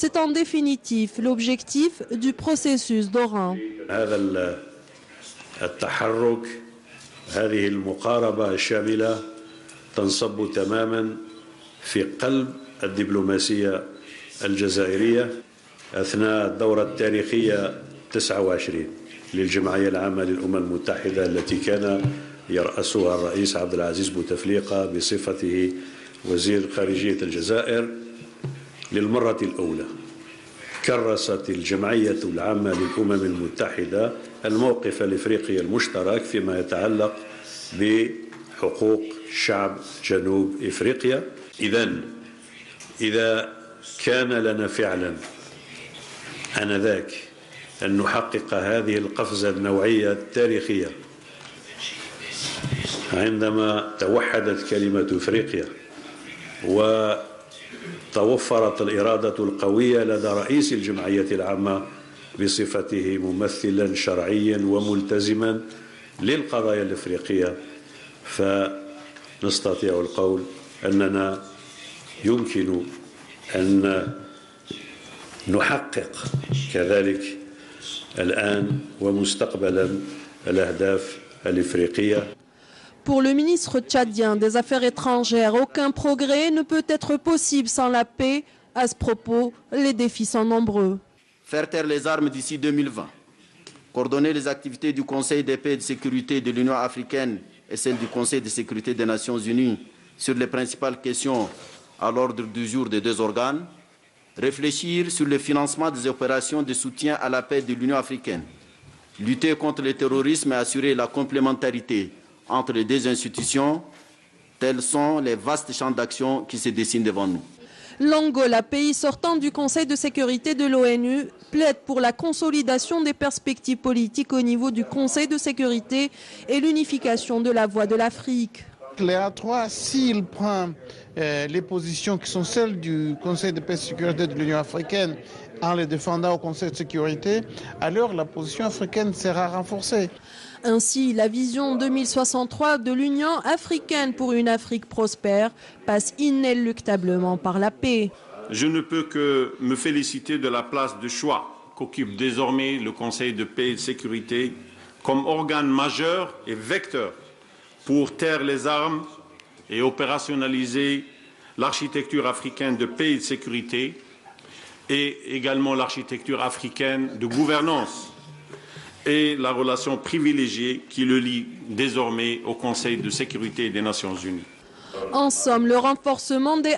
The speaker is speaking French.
C'est en définitive l'objectif du processus d'Oran. هذه المقاربة الشاملة تنصب تماما في قلب الدبلوماسية الجزائرية أثناء الدورة التاريخية 29 للجمعية العامة للأمم المتحدة التي كان يرأسها الرئيس عبد العزيز بوتفليقة بصفته وزير خارجية الجزائر. للمرة الأولى كرست الجمعية العامة للأمم المتحدة الموقف الإفريقي المشترك فيما يتعلق بحقوق شعب جنوب إفريقيا. إذا كان لنا فعلا آنذاك أن نحقق هذه القفزة النوعية التاريخية عندما توحدت كلمة إفريقيا وتوفرت الإرادة القوية لدى رئيس الجمعية العامة بصفته ممثلا شرعيا وملتزما للقضايا الإفريقية، فنستطيع القول أننا يمكن أن نحقق كذلك الآن ومستقبلا الأهداف الإفريقية. Pour le ministre tchadien des Affaires étrangères, aucun progrès ne peut être possible sans la paix. À ce propos, les défis sont nombreux. Faire taire les armes d'ici 2020, coordonner les activités du Conseil de paix et de sécurité de l'Union africaine et celles du Conseil de sécurité des Nations unies sur les principales questions à l'ordre du jour des deux organes, réfléchir sur le financement des opérations de soutien à la paix de l'Union africaine, lutter contre le terrorisme et assurer la complémentarité entre les deux institutions, tels sont les vastes champs d'action qui se dessinent devant nous. L'Angola, pays sortant du Conseil de sécurité de l'ONU, plaide pour la consolidation des perspectives politiques au niveau du Conseil de sécurité et l'unification de la voix de l'Afrique. Léa 3, s'il prend les positions qui sont celles du Conseil de paix et de sécurité de l'Union africaine en les défendant au Conseil de sécurité, alors la position africaine sera renforcée. Ainsi, la vision 2063 de l'Union africaine pour une Afrique prospère passe inéluctablement par la paix. Je ne peux que me féliciter de la place de choix qu'occupe désormais le Conseil de paix et de sécurité comme organe majeur et vecteur pour taire les armes et opérationnaliser l'architecture africaine de paix et de sécurité et également l'architecture africaine de gouvernance et la relation privilégiée qui le lie désormais au Conseil de sécurité des Nations unies. En somme, le renforcement des